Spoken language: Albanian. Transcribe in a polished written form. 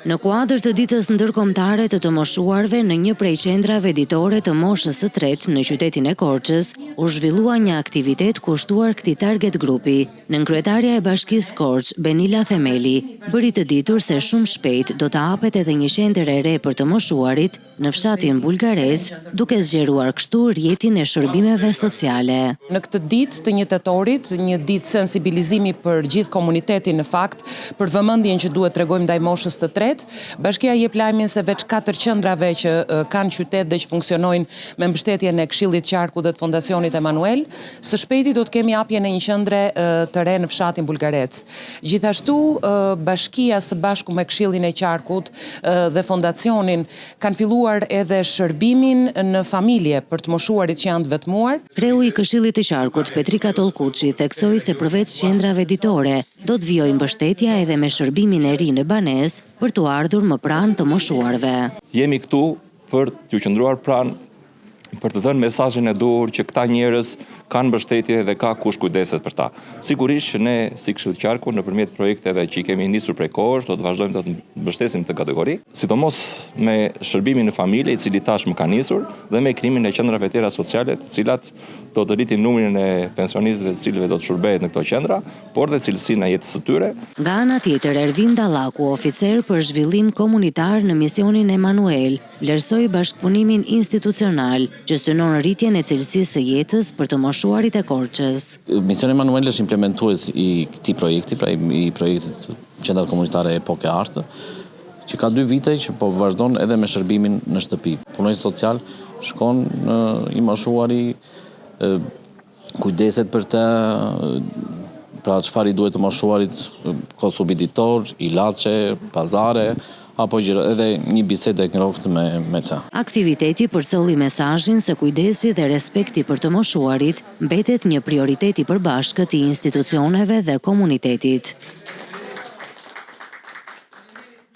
Në kuadër të ditës ndërkombëtare të moshuarve në një prej qendrave ditore të moshës së tretë në qytetin e Korçës, u zhvillua një aktivitet kushtuar këtij target grupi. Nënkryetaria e Bashkisë Korç, Benila Themeli, bëri të ditur se shumë shpejt do të hapet edhe një qendër e re për të moshuarit në fshatin Bulgarec, duke zgjeruar kështu rrjetin e shërbimeve sociale. Në këtë ditë të 1 tetorit, një ditë sensibilizimi për gjithë komunitetin në fakt, për vëmendjen që duhet tregojmë ndaj moshës së tretë, Bashkia jep lajmin se veç 4 qendrave që kanë qytet dhe që funksionojnë me mbështetjen e Këshillit Qarku dhe të Fondacionit Emanuel, së shpejti do të kemi hapjen e një qendre të re në fshatin Bulgarec. Gjithashtu, Bashkia së bashku me Këshillin e Qarkut dhe Fondacionin kanë filluar edhe shërbimin në familje për të moshuarit që janë të vetmuar. Kreu i Këshillit të Qarkut, Petrika Tollkuçi, theksoi se përveç qendrave ditore, do të vijojë mbështetja edhe me shërbimin e ri në banesë për të ardhur më pranë të moshuarve. Jemi këtu për t'ju qëndruar pranë, për të dhënë mesazhin e duhur që këta njerëz kanë mbështetje dhe ka kush kujdeset për ta. Sigurisht që ne si Këshilli Qarku nëpërmjet projekteve që i kemi nisur prej kohësh, do të vazhdojmë të mbështesim këtë kategori, sidomos me shërbimin në familje, i cili tashmë ka nisur, dhe me krijimin e qendrave tjera sociale, të cilat do të rritin numrin e pensionistëve të cilëve do të shërbehet në këto qendra, por dhe cilësinë e jetës së tyre. Nga ana tjetër, Ervin Dallaku, oficer për zhvillim komunitar në misionin Emanuel, vlerësoi bashkëpunimin institucional që synon rritjen e cilësisë së jetës për të moshuarit e Korçës. Misioni Emanuel është implementues i këtij projekti, pra i projektit Qendra Komunitare Epokë e Artë, që ka 2 vite që po vazhdon edhe me shërbimin në shtëpi. Punonjës social shkon i moshuari, kujdeset për të, pra çfarë i duhet të moshuarit, konsumitor, ilaçe, pazare, apo edhe një bisedë e ngrohtë me ta. Aktiviteti përcolli mesazhin se kujdesi dhe respekti për të moshuarit mbetet një prioritet i përbashkët i institucioneve dhe komunitetit.